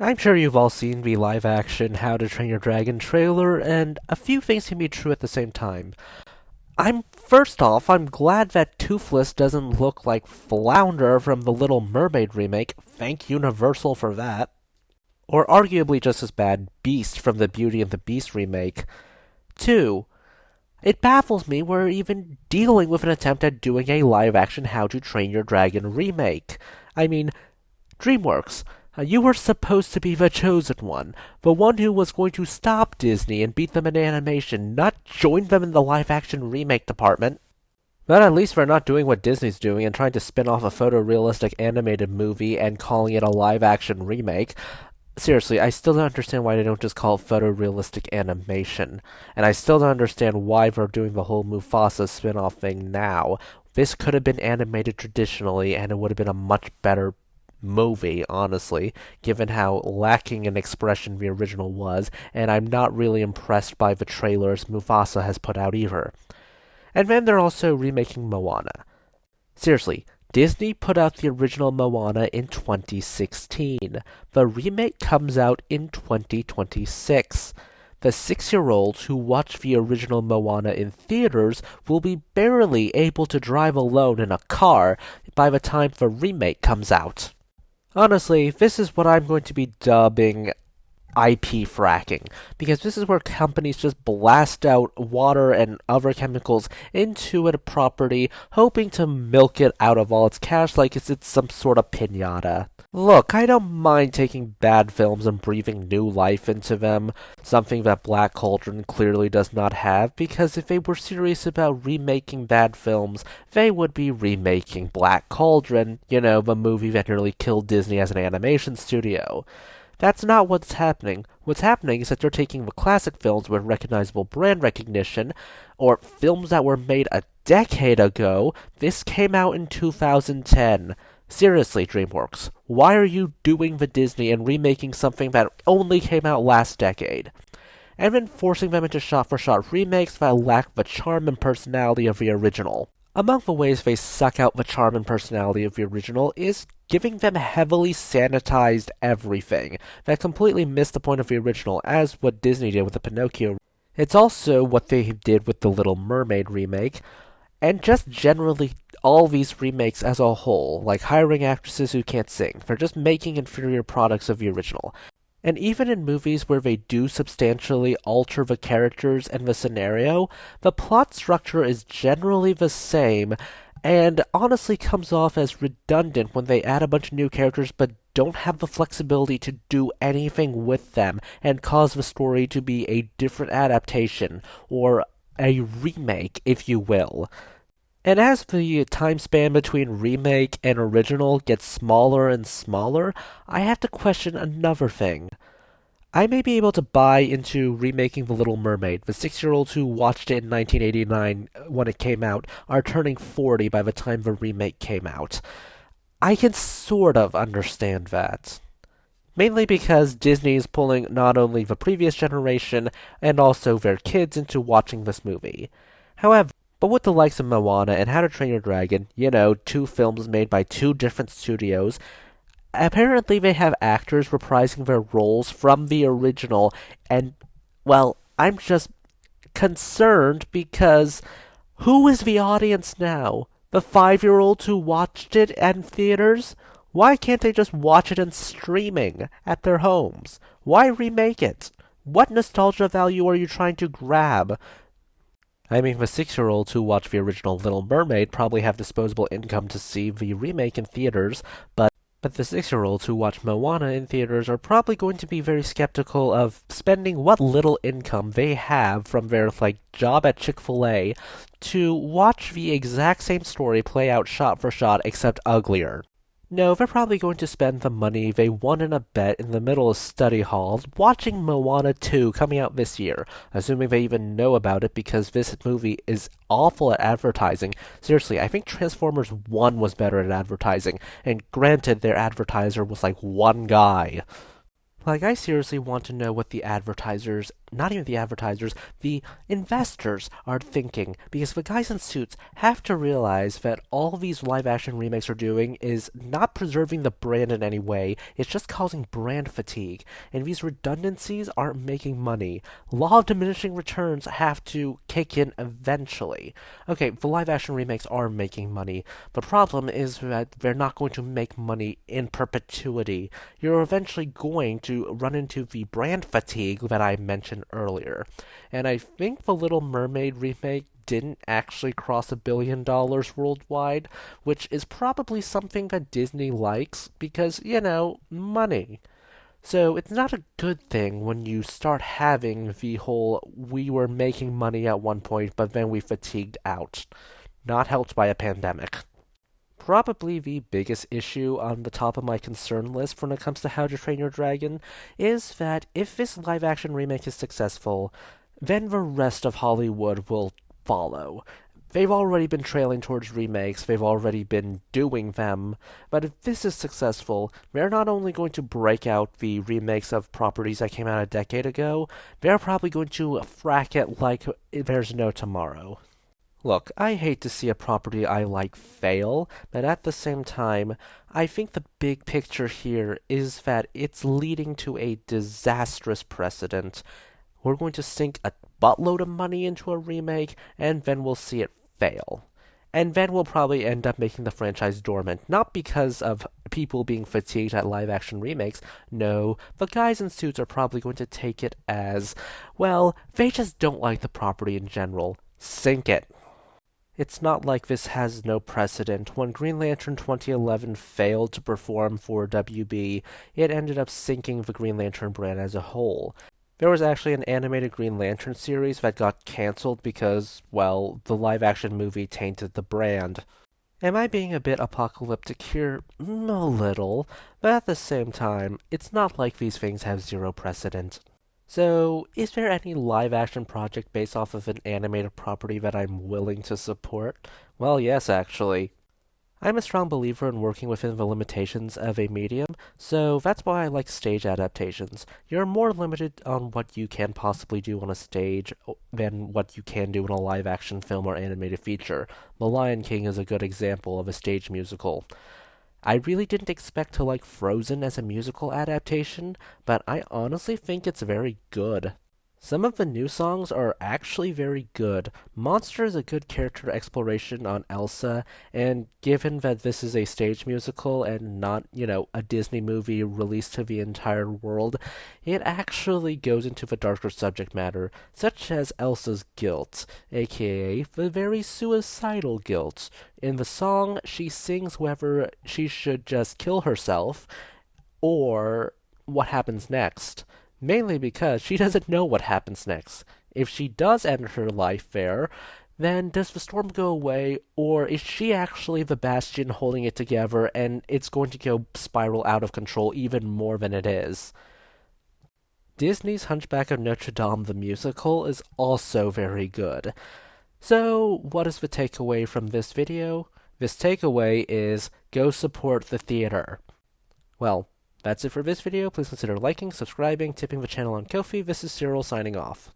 I'm sure you've all seen the live-action How to Train Your Dragon trailer, and a few things can be true at the same time. I'm glad that Toothless doesn't look like Flounder from the Little Mermaid remake. Thank Universal for that. Or arguably just as bad, Beast from the Beauty and the Beast remake. 2. It baffles me we're even dealing with an attempt at doing a live-action How to Train Your Dragon remake. I mean, DreamWorks. You were supposed to be the chosen one, the one who was going to stop Disney and beat them in animation, not join them in the live-action remake department. But at least they're not doing what Disney's doing and trying to spin off a photorealistic animated movie and calling it a live-action remake. Seriously, I still don't understand why they don't just call it photorealistic animation. And I still don't understand why they're doing the whole Mufasa spin-off thing now. This could have been animated traditionally, and it would have been a much better movie, honestly, given how lacking in expression the original was, and I'm not really impressed by the trailers Mufasa has put out either. And then they're also remaking Moana. Seriously, Disney put out the original Moana in 2016. The remake comes out in 2026. The 6-year-olds who watch the original Moana in theaters will be barely able to drive alone in a car by the time the remake comes out. Honestly, this is what I'm going to be dubbing IP fracking, because this is where companies just blast out water and other chemicals into a property, hoping to milk it out of all its cash like it's some sort of piñata. Look, I don't mind taking bad films and breathing new life into them, something that Black Cauldron clearly does not have, because if they were serious about remaking bad films, they would be remaking Black Cauldron, the movie that nearly killed Disney as an animation studio. That's not what's happening. What's happening is that they're taking the classic films with recognizable brand recognition, or films that were made a decade ago. This came out in 2010. Seriously, DreamWorks, why are you doing the Disney and remaking something that only came out last decade? And then forcing them into shot-for-shot remakes that lack the charm and personality of the original. Among the ways they suck out the charm and personality of the original is giving them heavily sanitized everything that completely missed the point of the original, as what Disney did with the Pinocchio. It's also what they did with the Little Mermaid remake, and just generally all these remakes as a whole, like hiring actresses who can't sing. They're just making inferior products of the original. And even in movies where they do substantially alter the characters and the scenario, the plot structure is generally the same, and honestly comes off as redundant when they add a bunch of new characters but don't have the flexibility to do anything with them and cause the story to be a different adaptation, or a remake, if you will. And as the time span between remake and original gets smaller and smaller, I have to question another thing. I may be able to buy into remaking The Little Mermaid. The 6-year-olds who watched it in 1989 when it came out are turning 40 by the time the remake came out. I can sort of understand that. Mainly because Disney is pulling not only the previous generation and also their kids into watching this movie. However, but with the likes of Moana and How to Train Your Dragon, 2 films made by 2 different studios, apparently they have actors reprising their roles from the original, and, well, I'm just concerned because who is the audience now? The 5-year-olds who watched it in theaters? Why can't they just watch it in streaming at their homes? Why remake it? What nostalgia value are you trying to grab? I mean, the 6-year-olds who watch the original Little Mermaid probably have disposable income to see the remake in theaters, but the 6-year-olds who watch Moana in theaters are probably going to be very skeptical of spending what little income they have from their, job at Chick-fil-A to watch the exact same story play out shot for shot, except uglier. No, they're probably going to spend the money they won in a bet in the middle of study halls watching Moana 2 coming out this year, assuming they even know about it because this movie is awful at advertising. Seriously, I think Transformers 1 was better at advertising, and granted, their advertiser was one guy. I seriously want to know what the advertisers not even the advertisers, the investors are thinking, because the guys in suits have to realize that all these live action remakes are doing is not preserving the brand in any way, it's just causing brand fatigue, and these redundancies aren't making money. Law of diminishing returns have to kick in eventually. Okay, the live action remakes are making money. The problem is that they're not going to make money in perpetuity. You're eventually going to run into the brand fatigue that I mentioned earlier. And I think the Little Mermaid remake didn't actually cross $1 billion worldwide, which is probably something that Disney likes because, money. So it's not a good thing when you start having the whole we were making money at one point, but then we fatigued out. Not helped by a pandemic. Probably the biggest issue on the top of my concern list when it comes to How to Train Your Dragon is that if this live action remake is successful, then the rest of Hollywood will follow. They've already been trailing towards remakes, they've already been doing them, but if this is successful, they're not only going to break out the remakes of properties that came out a decade ago, they're probably going to frack it like there's no tomorrow. Look, I hate to see a property I like fail, but at the same time, I think the big picture here is that it's leading to a disastrous precedent. We're going to sink a buttload of money into a remake, and then we'll see it fail. And then we'll probably end up making the franchise dormant, not because of people being fatigued at live action remakes. No, the guys in suits are probably going to take it as, well, they just don't like the property in general. Sink it. It's not like this has no precedent. When Green Lantern 2011 failed to perform for WB, it ended up sinking the Green Lantern brand as a whole. There was actually an animated Green Lantern series that got cancelled because, well, the live-action movie tainted the brand. Am I being a bit apocalyptic here? A little, but at the same time, it's not like these things have zero precedent. So, is there any live-action project based off of an animated property that I'm willing to support? Well, yes, actually. I'm a strong believer in working within the limitations of a medium, so that's why I like stage adaptations. You're more limited on what you can possibly do on a stage than what you can do in a live-action film or animated feature. The Lion King is a good example of a stage musical. I really didn't expect to like Frozen as a musical adaptation, but I honestly think it's very good. Some of the new songs are actually very good. Monster is a good character exploration on Elsa, and given that this is a stage musical and not, a Disney movie released to the entire world, it actually goes into the darker subject matter, such as Elsa's guilt, aka the very suicidal guilt. In the song, she sings whether she should just kill herself, or what happens next. Mainly because she doesn't know what happens next. If she does end her life there, then does the storm go away, or is she actually the bastion holding it together and it's going to go spiral out of control even more than it is? Disney's Hunchback of Notre Dame the musical is also very good. So, what is the takeaway from this video? This takeaway is, go support the theater. Well, that's it for this video. Please consider liking, subscribing, tipping the channel on Ko-fi. This is Cyril signing off.